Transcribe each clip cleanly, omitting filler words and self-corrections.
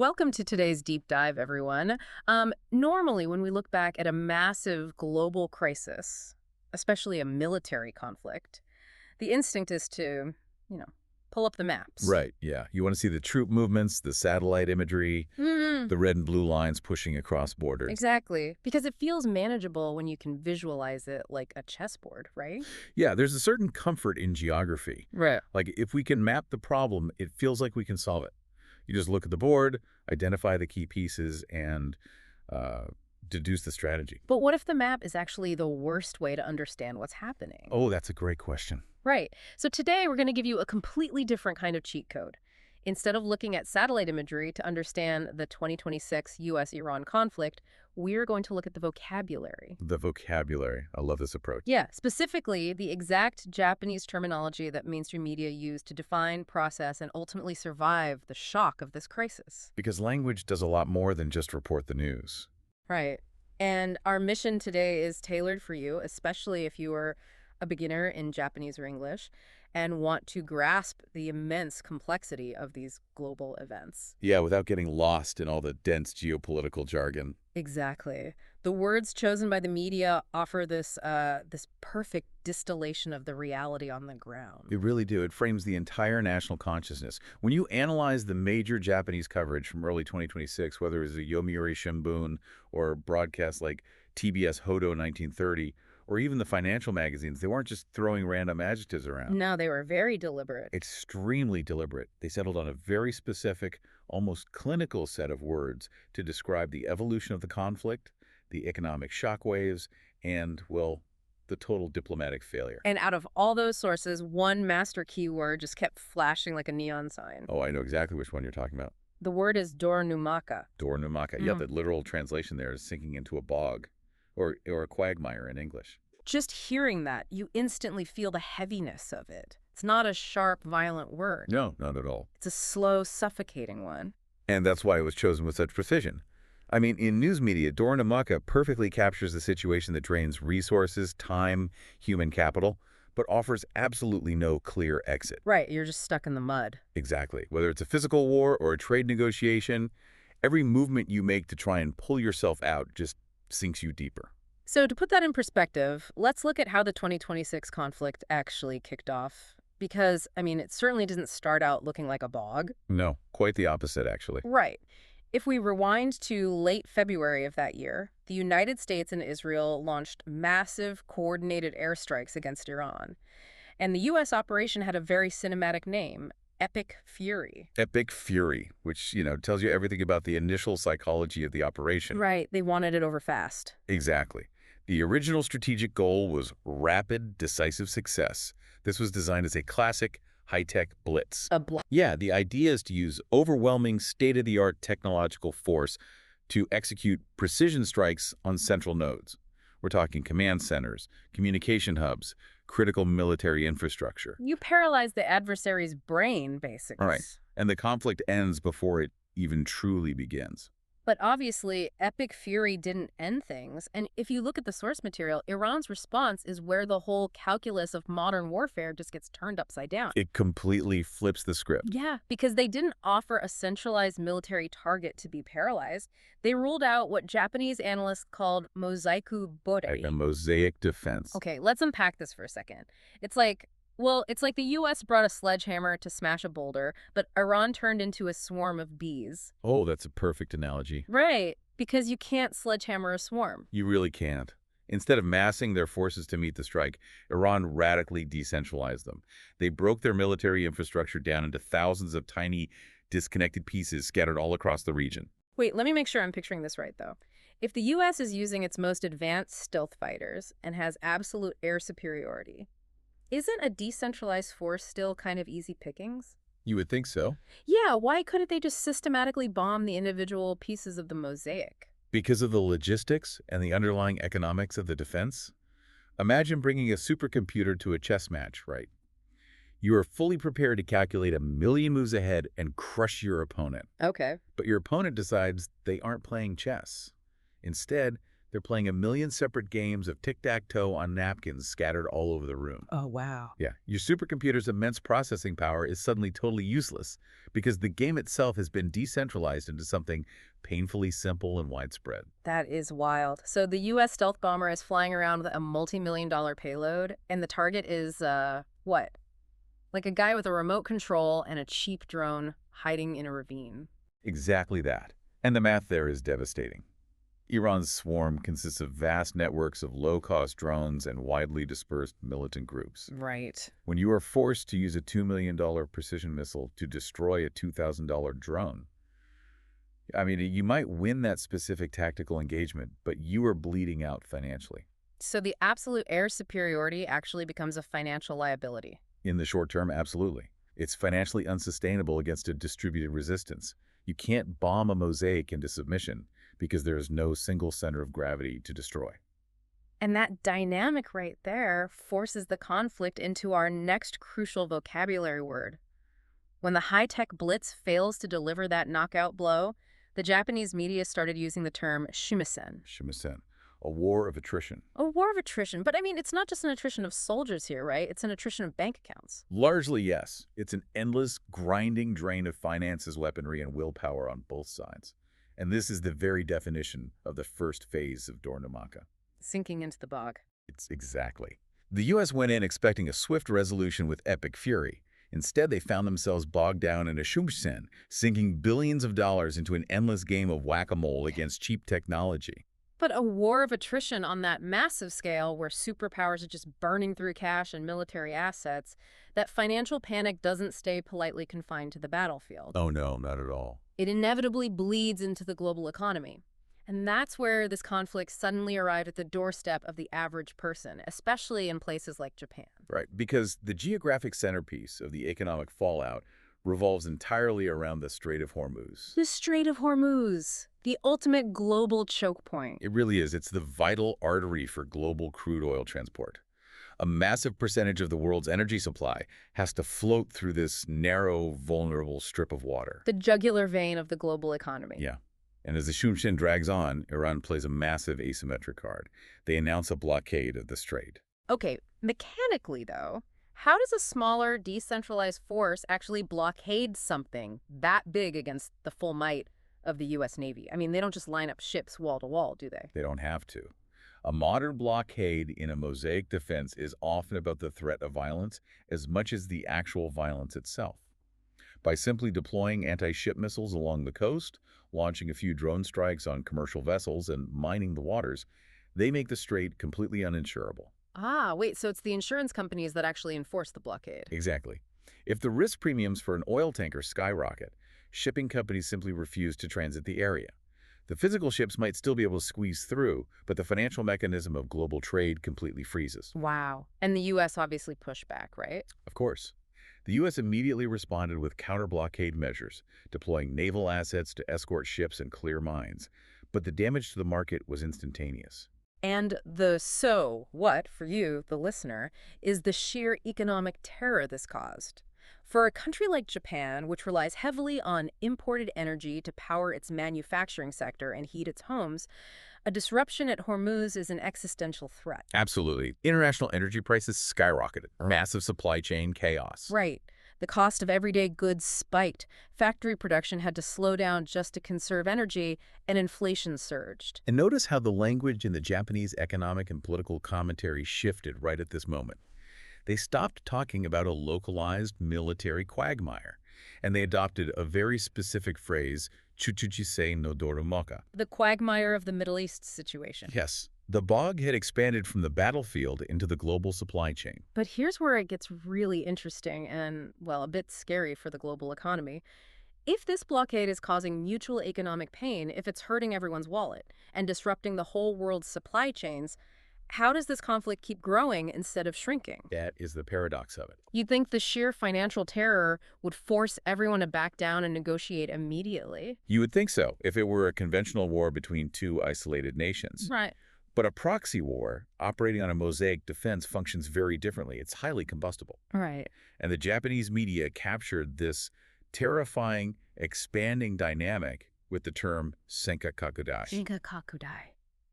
Welcome to today's deep dive, everyone. Normally, when we look back at a massive global crisis, especially a military conflict, the instinct is to, you know, pull up the maps. Right, yeah. You want to see the troop movements, the satellite imagery, Mm, the red and blue lines pushing across borders. exactly. Because it feels manageable when you can visualize it like a chessboard, right? Yeah, there's a certain comfort in geography. Right. Like, if we can map the problem, it feels like we can solve it. You just look at the board, identify the key pieces, and uh, deduce the strategy. But what if the map is actually the worst way to understand what's happening? Oh, that's a great question. Right. So today we're going to give you a completely different kind of cheat code. Instead of looking at satellite imagery to understand the 2026 U.S. Iran conflict, we're going to look at the vocabulary. The vocabulary. I love this approach. Yeah, specifically the exact Japanese terminology that mainstream media use to define, process, and ultimately survive the shock of this crisis. Because language does a lot more than just report the news. Right. And our mission today is tailored for you, especially if you are a beginner in Japanese or English and want to grasp the immense complexity of these global events. Yeah, without getting lost in all the dense geopolitical jargon. Exactly. The words chosen by the media offer this perfect distillation of the reality on the ground. They really do. It frames the entire national consciousness. When you analyze the major Japanese coverage from early 2026, whether it was a Yomiuri Shimbun or broadcasts like TBS Hodo 1930, or even the financial magazines, they weren't just throwing random adjectives around. No, they were very deliberate. Extremely deliberate. They settled on a very specific, almost clinical set of words to describe the evolution of the conflict, the economic shockwaves, and, well, the total diplomatic failure. And out of all those sources, one master keyword just kept flashing like a neon sign. Oh, I know exactly which one you're talking about. The word is Doronumaka. Doronumaka. Yeah, the literal translation there is sinking into a bog, or a quagmire in English. Just hearing that, you instantly feel the heaviness of it. It's not a sharp, violent word. No, not at all. It's a slow, suffocating one. And that's why it was chosen with such precision. I mean, in news media, Doronumaka perfectly captures the situation that drains resources, time, human capital, but offers absolutely no clear exit. Right, you're just stuck in the mud. Exactly. Whether it's a physical war or a trade negotiation, every movement you make to try and pull yourself out just sinks you deeper. So to put that in perspective, let's look at how the 2026 conflict actually kicked off. Because, I mean, it certainly didn't start out looking like a bog. No, quite the opposite, actually. Right. If we rewind to late February of that year, the United States and Israel launched massive coordinated airstrikes against Iran. And the U.S. operation had a very cinematic name, Epic Fury. Epic Fury, which, tells you everything about the initial psychology of the operation. Right, they wanted it over fast. Exactly. The original strategic goal was rapid, decisive success. This was designed as a classic, high-tech blitz. Yeah, the idea is to use overwhelming, state-of-the-art technological force to execute precision strikes on central nodes. We're talking command centers, communication hubs, critical military infrastructure. You paralyze the adversary's brain, basically. All right. And the conflict ends before it even truly begins. But obviously, Epic Fury didn't end things. And if you look at the source material, Iran's response is where the whole calculus of modern warfare just gets turned upside down. It completely flips the script. Yeah, because they didn't offer a centralized military target to be paralyzed. They ruled out what Japanese analysts called mosaic-style. A mosaic defense. Okay, let's unpack this for a second. It's like the U.S. brought a sledgehammer to smash a boulder, but Iran turned into a swarm of bees. Oh, that's a perfect analogy. Right, because you can't sledgehammer a swarm. You really can't. Instead of massing their forces to meet the strike, Iran radically decentralized them. They broke their military infrastructure down into thousands of tiny, disconnected pieces scattered all across the region. Wait, let me make sure I'm picturing this right, though. If the U.S. is using its most advanced stealth fighters and has absolute air superiority, isn't a decentralized force still kind of easy pickings? You would think so. Yeah, why couldn't they just systematically bomb the individual pieces of the mosaic? Because of the logistics and the underlying economics of the defense. Imagine bringing a supercomputer to a chess match, right? You are fully prepared to calculate 1,000,000 moves ahead and crush your opponent. Okay. But your opponent decides they aren't playing chess. Instead, They're playing a million separate games of tic-tac-toe on napkins scattered all over the room. Oh, wow. Yeah, your supercomputer's immense processing power is suddenly totally useless because the game itself has been decentralized into something painfully simple and widespread. That is wild. So the U.S. stealth bomber is flying around with a multi-million-dollar payload, and the target is, what? Like a guy with a remote control and a cheap drone hiding in a ravine. Exactly that. And the math there is devastating. Iran's swarm consists of vast networks of low-cost drones and widely dispersed militant groups. Right. When you are forced to use a $2 million precision missile to destroy a $2,000 drone, I mean, you might win that specific tactical engagement, but you are bleeding out financially. So the absolute air superiority actually becomes a financial liability. In the short term, absolutely. It's financially unsustainable against a distributed resistance. You can't bomb a mosaic into submission because there is no single center of gravity to destroy. And that dynamic right there forces the conflict into our next crucial vocabulary word. When the high-tech blitz fails to deliver that knockout blow, the Japanese media started using the term shumisen. Shumisen, a war of attrition. A war of attrition. But I mean, it's not just an attrition of soldiers here, right? It's an attrition of bank accounts. Largely, yes. It's an endless, grinding drain of finances, weaponry, and willpower on both sides. And this is the very definition of the first phase of Doronumaka. Sinking into the bog. It's exactly. The U.S. went in expecting a swift resolution with epic fury. Instead, they found themselves bogged down in a shumisen, sinking billions of dollars into an endless game of whack-a-mole against cheap technology. But a war of attrition on that massive scale where superpowers are just burning through cash and military assets, that financial panic doesn't stay politely confined to the battlefield. Oh no, not at all. It inevitably bleeds into the global economy. And that's where this conflict suddenly arrived at the doorstep of the average person, especially in places like Japan. Right, because the geographic centerpiece of the economic fallout revolves entirely around the Strait of Hormuz. The Strait of Hormuz, the ultimate global choke point. It really is. It's the vital artery for global crude oil transport. A massive percentage of the world's energy supply has to float through this narrow, vulnerable strip of water. The jugular vein of the global economy. Yeah. And as the shumshin drags on, Iran plays a massive asymmetric card. They announce a blockade of the Strait. Okay, mechanically, though, how does a smaller, decentralized force actually blockade something that big against the full might of the U.S. Navy? I mean, they don't just line up ships wall to wall, do they? They don't have to. A modern blockade in a mosaic defense is often about the threat of violence as much as the actual violence itself. By simply deploying anti-ship missiles along the coast, launching a few drone strikes on commercial vessels, and mining the waters, they make the strait completely uninsurable. Ah, wait, so it's the insurance companies that actually enforce the blockade. Exactly. If the risk premiums for an oil tanker skyrocket, shipping companies simply refuse to transit the area. The physical ships might still be able to squeeze through, but the financial mechanism of global trade completely freezes. Wow. And the U.S. obviously pushed back, right? Of course. The U.S. immediately responded with counter-blockade measures, deploying naval assets to escort ships and clear mines. But the damage to the market was instantaneous. And the so what, for you, the listener, is the sheer economic terror this caused. For a country like Japan, which relies heavily on imported energy to power its manufacturing sector and heat its homes, a disruption at Hormuz is an existential threat. Absolutely. International energy prices skyrocketed. Massive supply chain chaos. Right. The cost of everyday goods spiked. Factory production had to slow down just to conserve energy, and inflation surged. And notice how the language in the Japanese economic and political commentary shifted right at this moment. They stopped talking about a localized military quagmire, and they adopted a very specific phrase, Chuchujisei no Doronumaka. The quagmire of the Middle East situation. Yes, the bog had expanded from the battlefield into the global supply chain. But here's where it gets really interesting and, well, a bit scary for the global economy. If this blockade is causing mutual economic pain, if it's hurting everyone's wallet and disrupting the whole world's supply chains, how does this conflict keep growing instead of shrinking? That is the paradox of it. You'd think the sheer financial terror would force everyone to back down and negotiate immediately. You would think so, if it were a conventional war between two isolated nations. Right. But a proxy war, operating on a mosaic defense, functions very differently. It's highly combustible. Right. And the Japanese media captured this terrifying, expanding dynamic with the term senkakakudai. Senkakakudai.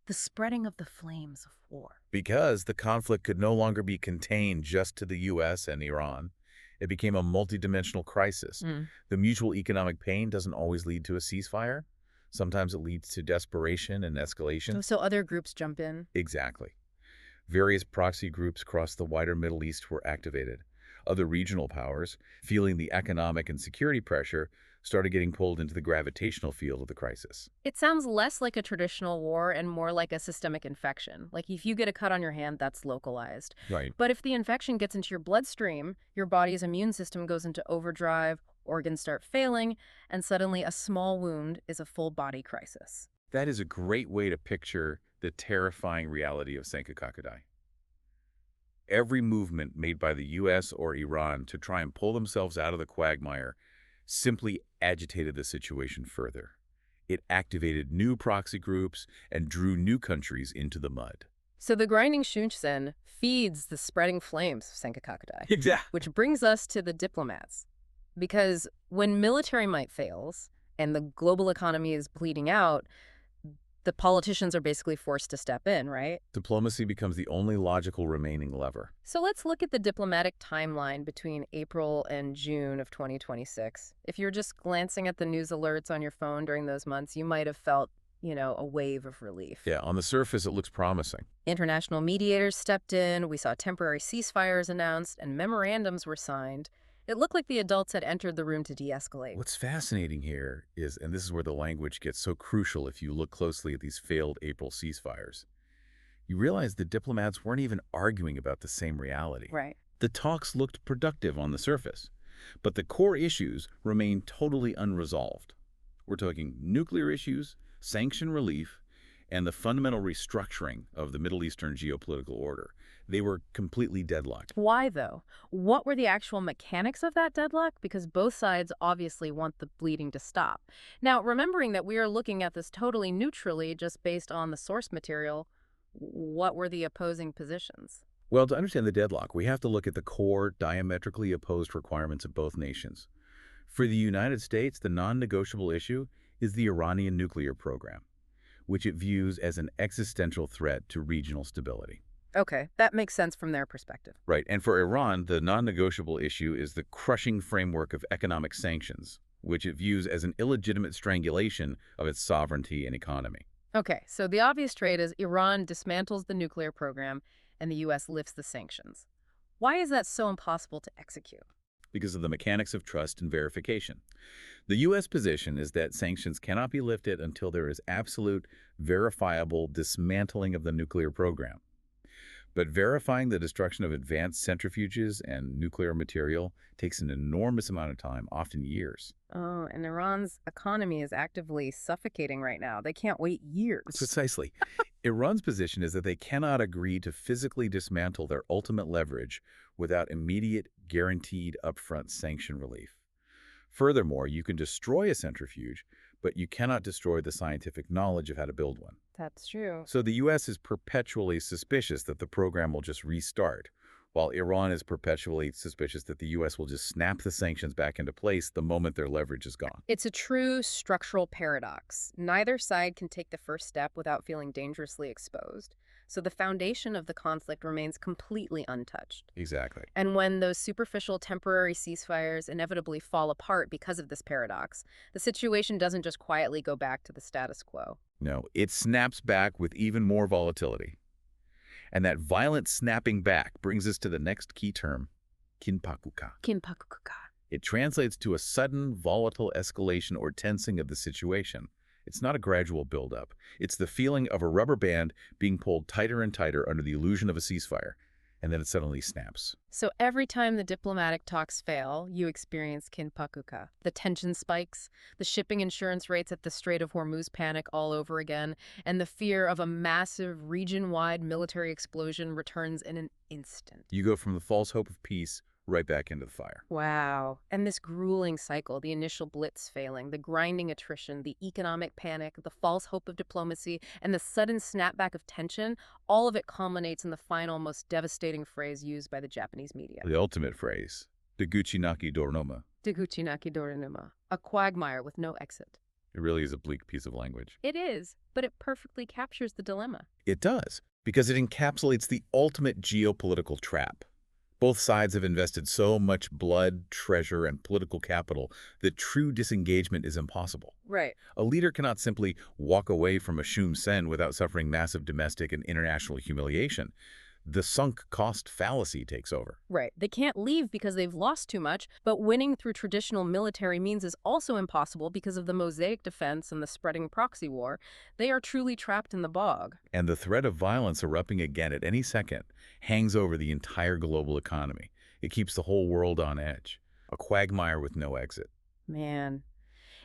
The spreading of the flames of war. Because the conflict could no longer be contained just to the U.S. and Iran. It became a multidimensional crisis. The mutual economic pain doesn't always lead to a ceasefire. Sometimes it leads to desperation and escalation. So other groups jump in? Exactly. Various proxy groups across the wider Middle East were activated. Other regional powers, feeling the economic and security pressure, started getting pulled into the gravitational field of the crisis. It sounds less like a traditional war and more like a systemic infection. Like if you get a cut on your hand, that's localized. Right. But if the infection gets into your bloodstream, your body's immune system goes into overdrive, organs start failing, and suddenly a small wound is a full-body crisis. That is a great way to picture the terrifying reality of Senkakukai. Every movement made by the U.S. or Iran to try and pull themselves out of the quagmire simply agitated the situation further. It activated new proxy groups and drew new countries into the mud. So the grinding Shunshsen feeds the spreading flames of Senkakukai. Exactly. Which brings us to the diplomats. Because when military might fails and the global economy is bleeding out, the politicians are basically forced to step in, right? Diplomacy becomes the only logical remaining lever. So let's look at the diplomatic timeline between April and June of 2026. If you're just glancing at the news alerts on your phone during those months, you might have felt, a wave of relief. Yeah, on the surface, it looks promising. International mediators stepped in, we saw temporary ceasefires announced, and memorandums were signed. It looked like the adults had entered the room to de-escalate. What's fascinating here is, and this is where the language gets so crucial if you look closely at these failed April ceasefires, you realize the diplomats weren't even arguing about the same reality. Right. The talks looked productive on the surface, but the core issues remained totally unresolved. We're talking nuclear issues, sanction relief, and the fundamental restructuring of the Middle Eastern geopolitical order. They were completely deadlocked. Why, though? What were the actual mechanics of that deadlock? Because both sides obviously want the bleeding to stop. Now, remembering that we are looking at this totally neutrally, just based on the source material, what were the opposing positions? Well, to understand the deadlock, we have to look at the core, diametrically opposed requirements of both nations. For the United States, the non-negotiable issue is the Iranian nuclear program, which it views as an existential threat to regional stability. Okay, that makes sense from their perspective. Right, and for Iran, the non-negotiable issue is the crushing framework of economic sanctions, which it views as an illegitimate strangulation of its sovereignty and economy. Okay, so the obvious trade is Iran dismantles the nuclear program and the U.S. lifts the sanctions. Why is that so impossible to execute? Because of the mechanics of trust and verification. The U.S. position is that sanctions cannot be lifted until there is absolute, verifiable dismantling of the nuclear program. But verifying the destruction of advanced centrifuges and nuclear material takes an enormous amount of time, often years. Oh, and Iran's economy is actively suffocating right now. They can't wait years. Precisely. Iran's position is that they cannot agree to physically dismantle their ultimate leverage without immediate, guaranteed upfront sanction relief. Furthermore, you can destroy a centrifuge, but you cannot destroy the scientific knowledge of how to build one. That's true. So the U.S. is perpetually suspicious that the program will just restart, while Iran is perpetually suspicious that the U.S. will just snap the sanctions back into place the moment their leverage is gone. It's a true structural paradox. Neither side can take the first step without feeling dangerously exposed. So the foundation of the conflict remains completely untouched. Exactly. And when those superficial temporary ceasefires inevitably fall apart because of this paradox, the situation doesn't just quietly go back to the status quo. No, it snaps back with even more volatility. And that violent snapping back brings us to the next key term, kinpakuka. Kinpakuka. It translates to a sudden, volatile escalation or tensing of the situation. It's not a gradual buildup. It's the feeling of a rubber band being pulled tighter and tighter under the illusion of a ceasefire, and then it suddenly snaps. So every time the diplomatic talks fail, you experience kinpakuka. The tension spikes, the shipping insurance rates at the Strait of Hormuz panic all over again, and the fear of a massive region-wide military explosion returns in an instant. You go from the false hope of peace right back into the fire. Wow. And this grueling cycle, the initial blitz failing, the grinding attrition, the economic panic, the false hope of diplomacy, and the sudden snapback of tension, all of it culminates in the final, most devastating phrase used by the Japanese media. The ultimate phrase, Deguchi naki Doronuma. Deguchi naki Doronuma, a quagmire with no exit. It really is a bleak piece of language. It is, but it perfectly captures the dilemma. It does, because it encapsulates the ultimate geopolitical trap. Both sides have invested so much blood, treasure, and political capital that true disengagement is impossible. Right. A leader cannot simply walk away from a Shum Sen without suffering massive domestic and international humiliation. The sunk cost fallacy takes over. Right. They can't leave because they've lost too much, but winning through traditional military means is also impossible because of the mosaic defense and the spreading proxy war. They are truly trapped in the bog. And the threat of violence erupting again at any second hangs over the entire global economy. It keeps the whole world on edge. A quagmire with no exit. Man.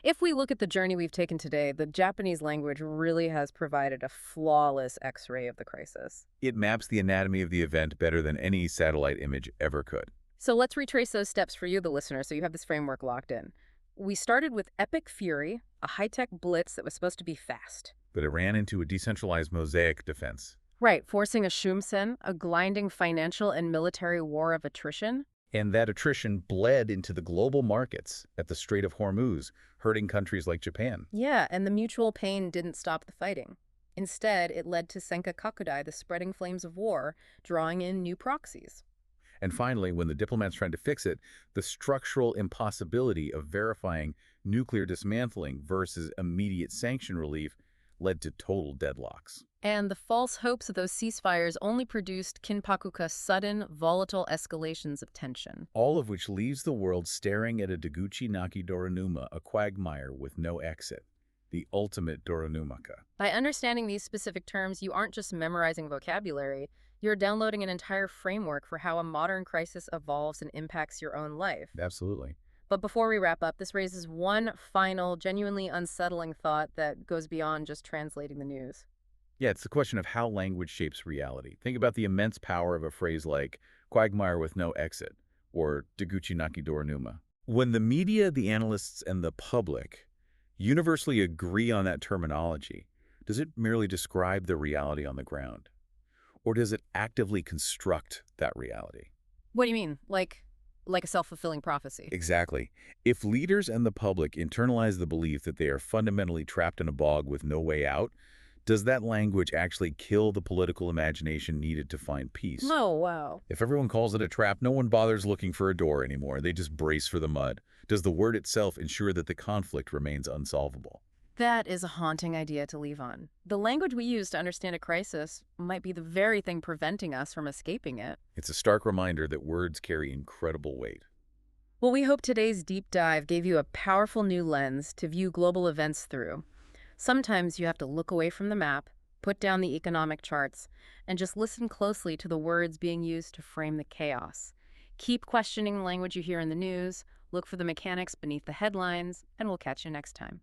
If we look at the journey we've taken today, the Japanese language really has provided a flawless X-ray of the crisis. It maps the anatomy of the event better than any satellite image ever could. So let's retrace those steps for you, the listener, so you have this framework locked in. We started with epic fury, a high-tech blitz that was supposed to be fast. But it ran into a decentralized mosaic defense. Right, forcing a Shumsen, a grinding financial and military war of attrition. And that attrition bled into the global markets at the Strait of Hormuz, hurting countries like Japan. Yeah, and the mutual pain didn't stop the fighting. Instead, it led to Senka Kakudai, the spreading flames of war, drawing in new proxies. And finally, when the diplomats tried to fix it, the structural impossibility of verifying nuclear dismantling versus immediate sanction relief led to total deadlocks. And the false hopes of those ceasefires only produced Kinpakuka's sudden, volatile escalations of tension. All of which leaves the world staring at a Deguchi Naki Doronuma, a quagmire with no exit. The ultimate Doronumaka. By understanding these specific terms, you aren't just memorizing vocabulary, you're downloading an entire framework for how a modern crisis evolves and impacts your own life. Absolutely. But before we wrap up, this raises one final, genuinely unsettling thought that goes beyond just translating the news. Yeah, it's the question of how language shapes reality. Think about the immense power of a phrase like quagmire with no exit or Deguchi Naki Doronuma. When the media, the analysts, and the public universally agree on that terminology, does it merely describe the reality on the ground? Or does it actively construct that reality? What do you mean? Like a self-fulfilling prophecy? Exactly. If leaders and the public internalize the belief that they are fundamentally trapped in a bog with no way out, does that language actually kill the political imagination needed to find peace? Oh, wow. If everyone calls it a trap, no one bothers looking for a door anymore. They just brace for the mud. Does the word itself ensure that the conflict remains unsolvable? That is a haunting idea to leave on. The language we use to understand a crisis might be the very thing preventing us from escaping it. It's a stark reminder that words carry incredible weight. Well, we hope today's deep dive gave you a powerful new lens to view global events through. Sometimes you have to look away from the map, put down the economic charts, and just listen closely to the words being used to frame the chaos. Keep questioning the language you hear in the news, look for the mechanics beneath the headlines, and we'll catch you next time.